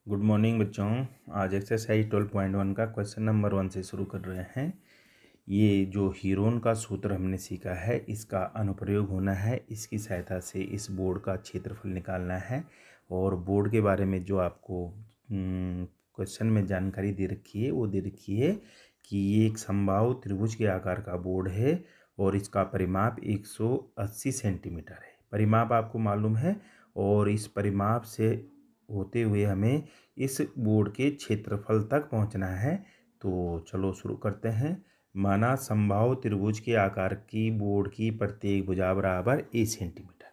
Good morning बच्चों। आज exercise 12.1 का क्वेश्चन नंबर 1 से शुरू कर रहे हैं। ये जो हीरोन का सूत्र हमने सीखा है इसका अनुप्रयोग होना है। इसकी सहायता से इस बोर्ड का क्षेत्रफल निकालना है। और बोर्ड के बारे में जो आपको क्वेश्चन में जानकारी दे रखी है वो दे रखी है कि ये एक समबाहु त्रिभुज के आकार का बोर्ड है और इसका परिमाप 180 सेंटीमीटर है। परिमाप आपको मालूम है और इस परिमाप से होते हुए हमें इस बोर्ड के क्षेत्रफल तक पहुंचना है। तो चलो शुरू करते हैं। माना समबाहु त्रिभुज के आकार की बोर्ड की प्रत्येक भुजा बराबर a सेंटीमीटर।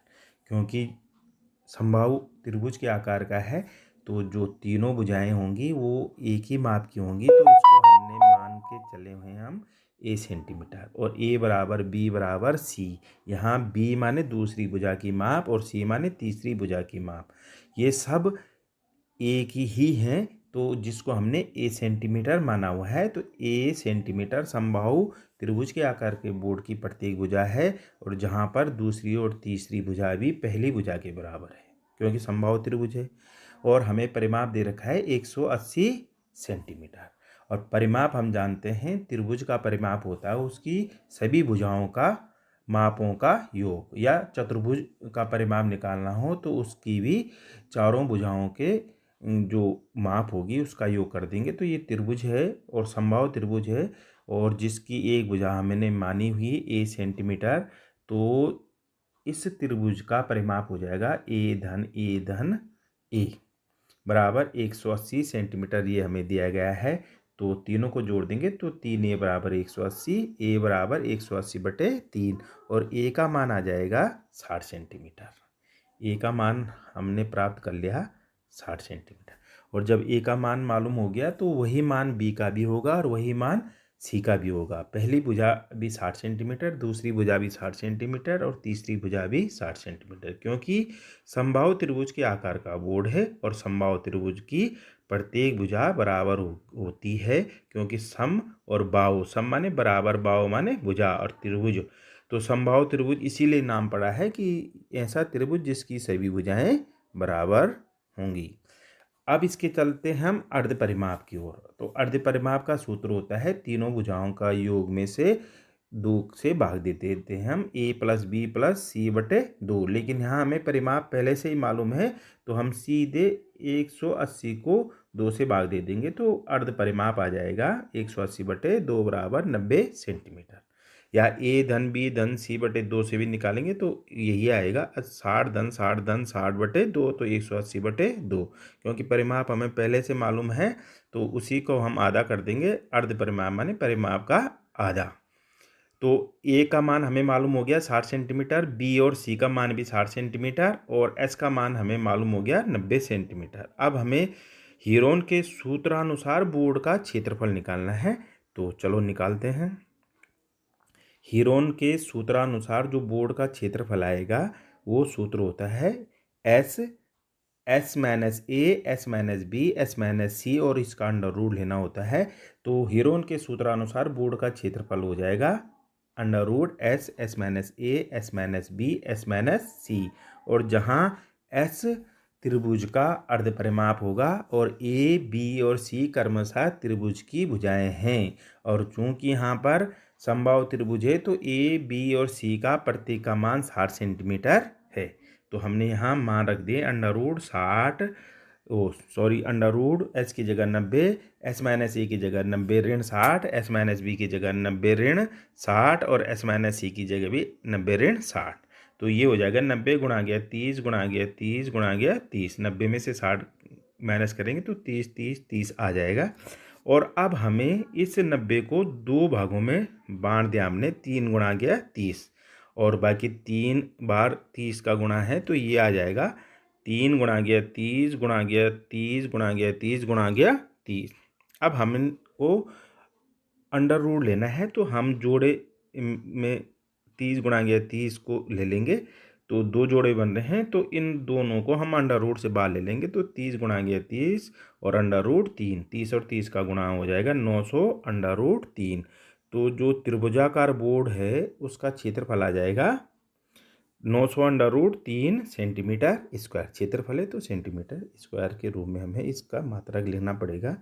क्योंकि समबाहु त्रिभुज के आकार का है तो जो तीनों भुजाएं होंगी वो एक ही माप की होंगी, तो इसको हमने मान के चले हुए हम a सेंटीमीटर। और a बराबर b बराबर c। यहाँ b माने दूसरी भुजा की माप और c माने तीसरी भुजा की माप। ये सब एक ही हैं, तो जिसको हमने a सेंटीमीटर माना हुआ है। तो a सेंटीमीटर समबाहु त्रिभुज के आकार के बोर्ड की प्रत्येक भुजा है और जहाँ पर दूसरी और तीसरी भुजा भी पहली भुजा के बराबर है क्योंकि समबाहु त्रिभुज है। और हमें परिमाप दे रखा है 180 सेंटीमीटर। और परिमाप हम जानते हैं त्रिभुज का परिमाप होता है उसकी सभी भुजाओं का मापों का योग, या चतुर्भुज का परिमाप निकालना हो तो उसकी भी चारों भुजाओं के जो माप होगी उसका योग कर देंगे। तो ये त्रिभुज है और समबाहु त्रिभुज है और जिसकी एक भुजा हमने मानी हुई a सेंटीमीटर। तो इस त्रिभुज का परिमाप हो जाएगा a a बराबर 180 सेंटीमीटर। ये हमें दिया गया है तो तीनों को जोड़ देंगे तो 3a बराबर 180, a बराबर 180/3 और a का मान आ जाएगा 60 सेंटीमीटर। a का मान हमने प्राप्त कर लिया 60 सेंटीमीटर। और जब a का मान मालूम हो गया तो वही मान b का भी होगा और वही मान c का भी होगा। पहली भुजा भी 60 सेंटीमीटर, दूसरी भुजा भी 60 सेंटीमीटर और तीसरी भुजा भी 60 सेंटीमीटर, क्योंकि समबाहु त्रिभुज के आकार का बोर्ड है और समबाहु त्रिभुज की प्रत्येक भुजा बराबर होती है। क्योंकि सम और बाहु, सम माने बराबर, बाहु माने भुजा और त्रिभुज, तो समबाहु त्रिभुज इसीलिए नाम पड़ा है कि ऐसा त्रिभुज जिसकी सभी भुजाएं बराबर होंगी। अब इसके चलते हम अर्ध परिमाप की ओर। तो अर्ध परिमाप का सूत्र होता है तीनों भुजाओं का योग में से 2 से भाग देते हैं हम a + b + c/2। लेकिन यहाँ हमें परिमाप पहले से ही मालूम है तो हम सीधे 180 को 2 से भाग दे देंगे तो अर्ध परिमाप आ जाएगा 180/2 बराबर 90 सेंटीमीटर। या a धन b धन c/2 से भी निकालेंगे तो यही आएगा 60 धन 60 धन 60/2 तो 180/2। क्योंकि परिमाप हमें पहले से मालूम है तो उसी को हम आधा कर देंगे। अर्ध परिमाप माने परिमाप का आधा। तो a का मान हमें मालूम हो गया 60 सेंटीमीटर, b और c का मान भी 60 सेंटीमीटर और s का मान हमें मालूम हो गया 90 सेंटीमीटर। अब हमें हीरोन के सूत्रानुसार बोर्ड का क्षेत्रफल निकालना है। तो चलो निकालते हैं। हीरोन के सूत्रानुसार जो बोर्ड का क्षेत्रफल आएगा वो सूत्र होता है s - a s - b s - c और इसका अंडर रूट लेना होता है। तो हीरोन के सूत्रानुसार बोर्ड का क्षेत्रफल हो जाएगा √s s - a s - b s - c। और जहाँ s त्रिभुज का अर्ध परिमाप होगा और a b और c क्रमशः त्रिभुज की भुजाएं हैं। और चूंकि यहाँ पर समबाहु त्रिभुज है तो a b और c का प्रत्येक का मान 60 सेंटीमीटर है। तो हमने यहाँ मान रख दिए √60, √s की जगह 90, s - a की जगह 90 ऋण 60, s - b की जगह 90 ऋण 60 और s - c की जगह भी 90 ऋण 60। तो ये हो जाएगा 90 गुणा गया 30 गुणा गया 30 गुणा गया 30। 90 में से 60 माइनस करेंगे तो 30 30 30 आ जाएगा। और अब हमें इस 90 को 2 भागों में बांट दिया हमने। 3 गुणा गया 30 और बाकी 3 बार 30 का गुणा है तो ये आ जाएगा 3 गुणा गया 30 गुणा गया 30 गुणा गया 30 गुणा गया 30। अब हमको अंडर रूट लेना है तो हम जोड़े में 30 गुणा गया 30 को ले लेंगे तो 2 जोड़े बन रहे हैं तो इन दोनों को हम अंडर रूट से बाहर ले लेंगे। तो 30 गुणा गया 30 और अंडर रूट 3, 30 और 30 का गुणा हो जाएगा 900 अंडर रूट 3। तो जो त्रिभुजाकार बोर्ड है उसका क्षेत्रफल आ जाएगा 900√3 सेंटीमीटर स्क्वायर, क्षेत्रफल है तो सेंटीमीटर स्क्वायर के रूप में हमें इसका मात्रक लिखना पड़ेगा।